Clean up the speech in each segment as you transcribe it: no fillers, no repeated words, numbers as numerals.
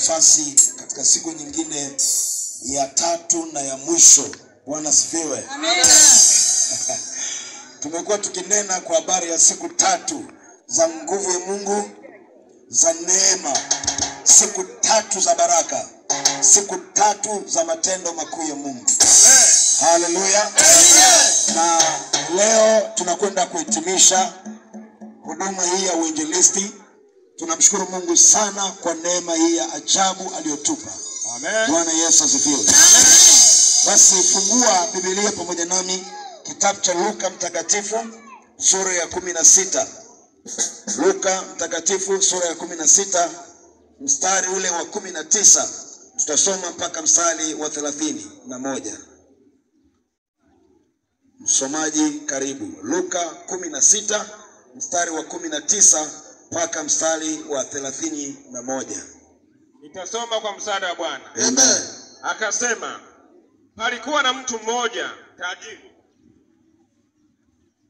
Nafasi katika siku nyingine ya tatu na ya mwisho. Bwana asifiwe. Amen. Tumekuwa tukinena kwa habari ya siku tatu za nguvu ya Mungu, za neema, siku tatu za baraka, siku tatu za matendo makuu ya Mungu. Haleluya. Na leo tunakwenda kuhitimisha huduma hii ya uinjilisti. Tunamshukuru Mungu sana kwa neema hii ya ajabu aliyotupa. Amen. Bwana Yesu asifiwe. Basi fungua Biblia pamoja nami kitabu cha Luka mtakatifu sura ya 16. Luka mtakatifu sura ya 16 mstari ule wa 19. Tutasoma mpaka mstari wa 31. Msomaji karibu. Luka 16 mstari wa 19 mpaka mstari wa 31. Nitasoma kwa msaada wa Bwana. Amen. Akasema, palikuwa na mtu mmoja tajiri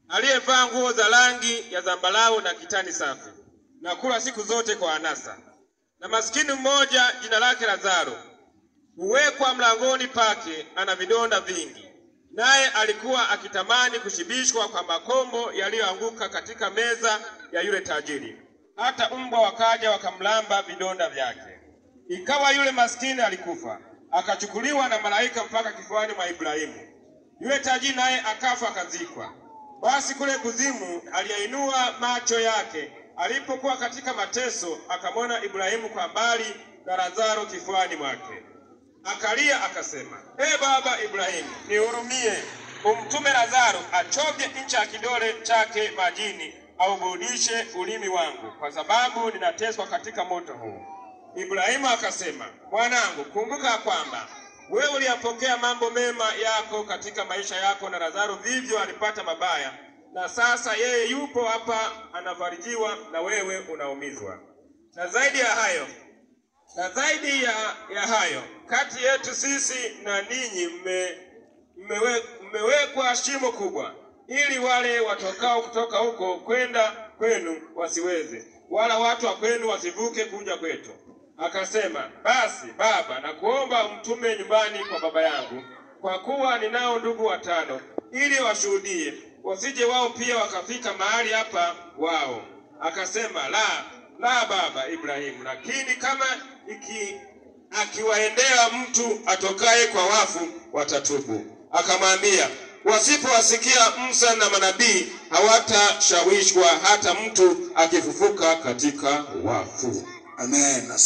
aliyevaa nguo za rangi ya zambarau na kitani safi, na kula siku zote kwa anasa. Na maskini mmoja jina lake Lazaro huwekwa mlangoni pake, ana vidonda vingi, naye alikuwa akitamani kushibishwa kwa makombo yaliyoanguka katika meza ya yule tajiri. Hata mbwa wakaja wakamlamba vidonda vyake. Ikawa yule maskini alikufa, akachukuliwa na malaika mpaka kifuani mwa Ibrahimu. Yule tajiri naye akafa, akazikwa. Basi kule kuzimu aliyainua macho yake, alipokuwa katika mateso, akamwona Ibrahimu kwa mbali na Lazaro kifuani mwake. Akalia akasema, baba Ibrahimu, nihurumie, umtume Lazaro achovye ncha ya kidole chake majini, auburudishe ulimi wangu, kwa sababu ninateswa katika moto huu. Ibrahimu akasema, mwanangu, kumbuka kwamba wewe uliyapokea mambo mema yako katika maisha yako, na Lazaro vivyo alipata mabaya, na sasa yeye yupo hapa anafarijiwa, na wewe unaumizwa. Na zaidi ya hayo, kati yetu sisi na ninyi mmewekwa shimo kubwa, ili wale watokao kutoka huko kwenda kwenu wasiweze, wala watu wa kwenu wasivuke kuja kwetu. Akasema, basi baba, nakuomba umtume nyumbani kwa baba yangu, kwa kuwa ninao ndugu 5, ili washuhudie, wasije wao pia wakafika mahali hapa wao. Akasema, la baba Ibrahimu, lakini kama akiwaendea mtu atokaye kwa wafu watatubu. Akamwambia, wasipowasikia Musa na manabii hawatashawishwa hata mtu akifufuka katika wafu. Amen.